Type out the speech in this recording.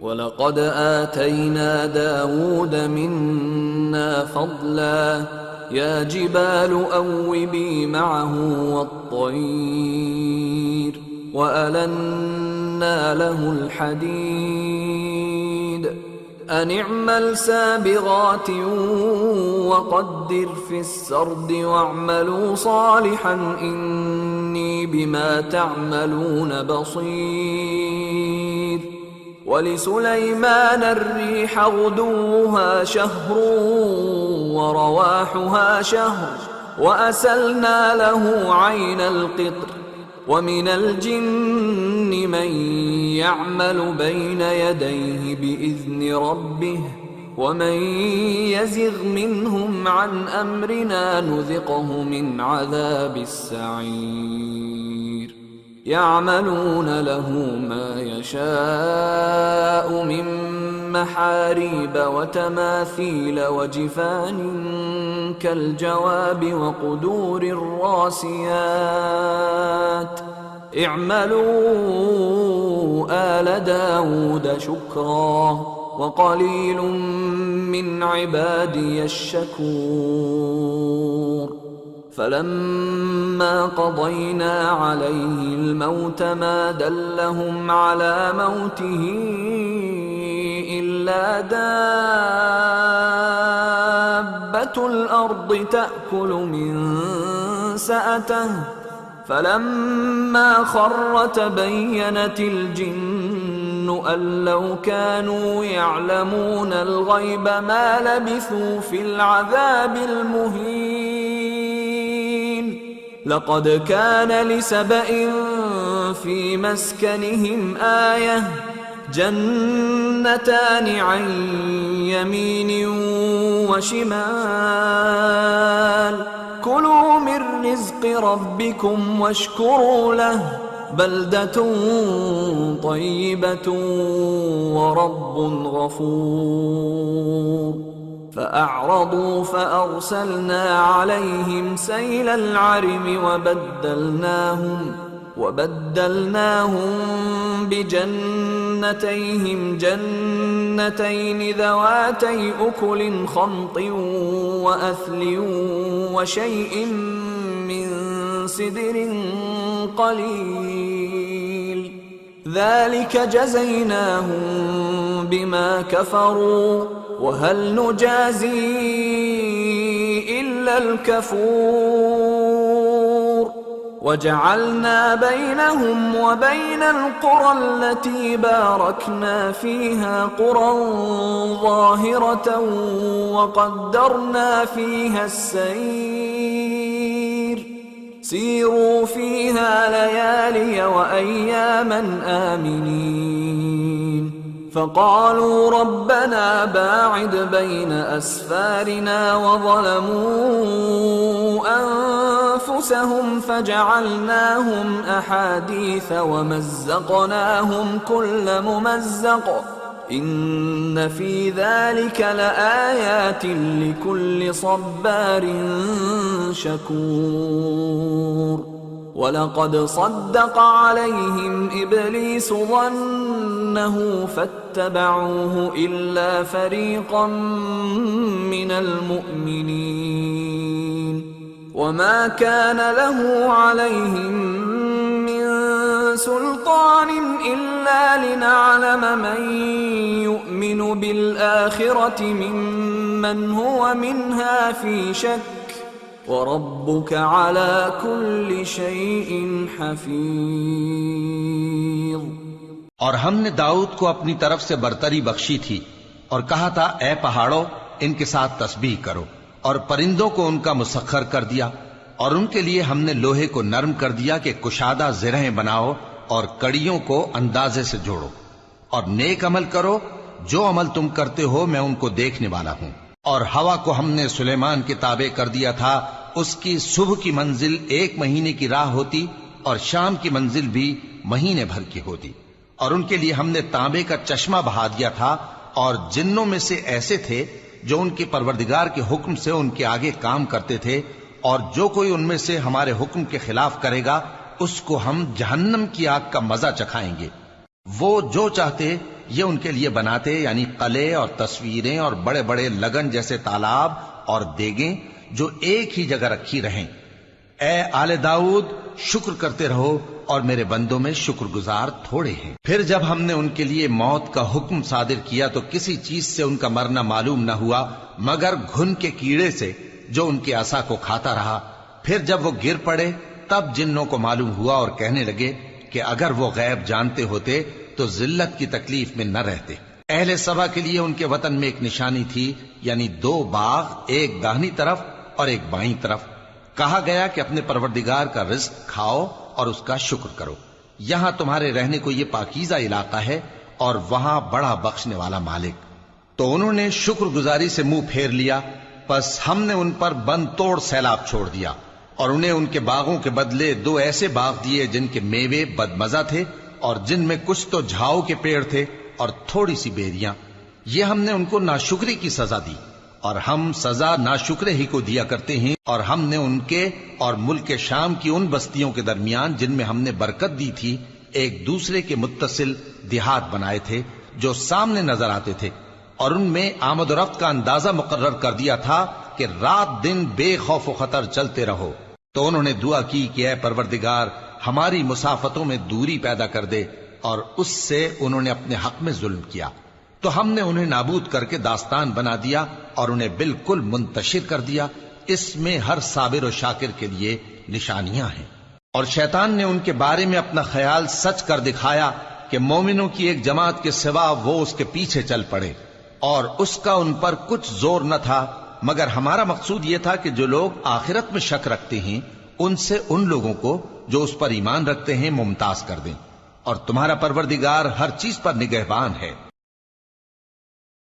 वलक़द आतैना दाऊद मिन्ना फ़ज़ला या जिबालु अव्विबी मअहु वत्तय्र वअलन्ना लहुल हदीद अन इअमल साबिगातिन वक़द्दिर फ़िस्सर्द वअमलू सालिहन इन्नी बिमा तअमलून बसीर वलिसुलैमान अर्रीह गुदुव्वुहा शहर वरवाहुहा शहर वअसलना लहु ऐनल क़ित्र वमिनल जिन्नि मन यअमलु बैन यदैहि बिइज़्नि रब्बिह वमन यज़िग़ मिन्हुम अन अम्रिना नुज़िक़हु मिन अज़ाबिस सईर यअमलून लहु मा यशाअु मिन महारीब वतमासील वजिफान कल्जवाब वक़ुदूरिर रासियात इअमलू आल दाऊद शुक्रा वक़लीलुम मिन इबादियश शकूर फलम्मा क़ज़ैना अलैहिल मौत मा दल्लहुम अला मौतिही इल्ला दाब्बतुल अर्दि तअकुलु मिन सअतिही फलम्मा खर्र तबय्यनतिल जिन्नु अन लौ कानू यअलमूनल ग़ैब मा लबिथू फिल अज़ाबिल मुहीन लक़द कान लिसबइन फी मस्कनिहिम आयह जन्नतान अन यमीन वशिमाल कुलू मिन रिज़्क़ि रब्बिकुम वश्कुरू लहु बल्दतुन तय्यिबतुन वरब्बुन गफूर फ़अअरदू फ़अरसलना अलैहिम सैलल अरिम वबद्दलनाहुम बिजन्नतैहिम जन्नतैन ذواتي أكل خمط وأثل وشيء من سدر قليل ذلك جزيناهم بما كفروا وهل نجازي إلا الكفور وجعلنا بينهم وبين القرى التي باركنا فيها قرى ظاهرة وقدرنا فيها السير سيروا فيها ليالي وأياما آمنين فقالوا ربنا باعد بين أسفارنا وظلموا أنفسهم فجعلناهم أحاديث ومزقناهم كل ممزق إن في ذلك لآيات لكل صبار شكور ولقد صدق عليهم إبليس ظنه فاتبعوه إلا فريقا من المؤمنين وما كان له عليهم من سلطان إلا لنعلم من يؤمن بالآخرة ممن هو منها في شك وربك على كل شيء حفيظ। और हमने दाऊद को अपनी तरफ से बरतरी बख्शी थी और कहा था, ए पहाड़ों, इनके साथ तस्बीह करो, और परिंदों को उनका मुसख्खर कर दिया, और उनके लिए हमने लोहे को नर्म कर दिया कि कुशादा ज़िरहें बनाओ और कड़ियों को अंदाजे से जोड़ो, और नेक अमल करो, जो अमल तुम करते हो मैं उनको देखने वाला हूं। और हवा को हमने सुलेमान के ताबे कर दिया था, उसकी सुबह की मंजिल 1 महीने की राह होती और शाम की मंजिल भी महीने भर की होती। और उनके लिए हमने तांबे का चश्मा बहा दिया था, और जिन्नों में से ऐसे थे जो उनके परवरदिगार के हुक्म से उनके आगे काम करते थे, और जो कोई उनमें से हमारे हुक्म के खिलाफ करेगा उसको हम जहन्नम की आग का मजा चखाएंगे। वो जो चाहते یہ ان کے لیے بناتے، یعنی قلعے اور تصویریں اور بڑے بڑے لگن جیسے تالاب اور دیگیں جو ایک ہی جگہ رکھی رہیں۔ اے آل داؤد، شکر کرتے رہو اور میرے بندوں میں شکر گزار تھوڑے ہیں۔ پھر جب ہم نے ان کے لیے موت کا حکم صادر کیا تو کسی چیز سے ان کا مرنا معلوم نہ ہوا مگر گھن کے کیڑے سے جو ان کے عصا کو کھاتا رہا۔ پھر جب وہ گر پڑے تب جنوں کو معلوم ہوا اور کہنے لگے کہ اگر وہ غیب جانتے ہوتے تو ذلت کی تکلیف میں نہ رہتے۔ اہل سبا کے لیے ان کے وطن میں ایک نشانی تھی، یعنی 2 باغ، ایک داہنی طرف اور ایک بائیں طرف۔ کہا گیا کہ اپنے پروردگار کا رزق کھاؤ اور اس کا شکر کرو، یہاں تمہارے رہنے کو یہ پاکیزہ علاقہ ہے اور وہاں بڑا بخشنے والا مالک۔ تو انہوں نے شکر گزاری سے منہ پھیر لیا، پس ہم نے ان پر بند توڑ سیلاب چھوڑ دیا اور انہیں ان کے باغوں کے بدلے 2 ایسے باغ دیے جن کے میوے بدمزہ تھے اور جن میں کچھ تو جھاؤ کے پیڑ تھے اور تھوڑی سی بیریاں۔ یہ ہم نے ان کو ناشکری کی سزا دی، اور ہم سزا ناشکرے ہی کو دیا کرتے ہیں۔ اور ہم نے ان کے اور ملک شام کی ان بستیوں کے درمیان جن میں ہم نے برکت دی تھی ایک دوسرے کے متصل دیہات بنائے تھے جو سامنے نظر آتے تھے، اور ان میں آمد و رفت کا اندازہ مقرر کر دیا تھا کہ رات دن بے خوف و خطر چلتے رہو۔ تو انہوں نے دعا کی کہ اے پروردگار، ہماری مسافتوں میں دوری پیدا کر دے، اور اس سے انہوں نے اپنے حق میں ظلم کیا۔ تو ہم نے انہیں نابود کر کے داستان بنا دیا اور انہیں بالکل منتشر کر دیا۔ اس میں ہر صابر و شاکر کے لیے نشانیاں ہیں۔ اور شیطان نے ان کے بارے میں اپنا خیال سچ کر دکھایا کہ مومنوں کی ایک جماعت کے سوا وہ اس کے پیچھے چل پڑے، اور اس کا ان پر کچھ زور نہ تھا، مگر ہمارا مقصود یہ تھا کہ جو لوگ آخرت میں شک رکھتے ہیں ان سے ان لوگوں کو جو اس پر ایمان رکھتے ہیں ممتاز کر دیں، اور تمہارا پروردگار ہر چیز پر نگہبان ہے۔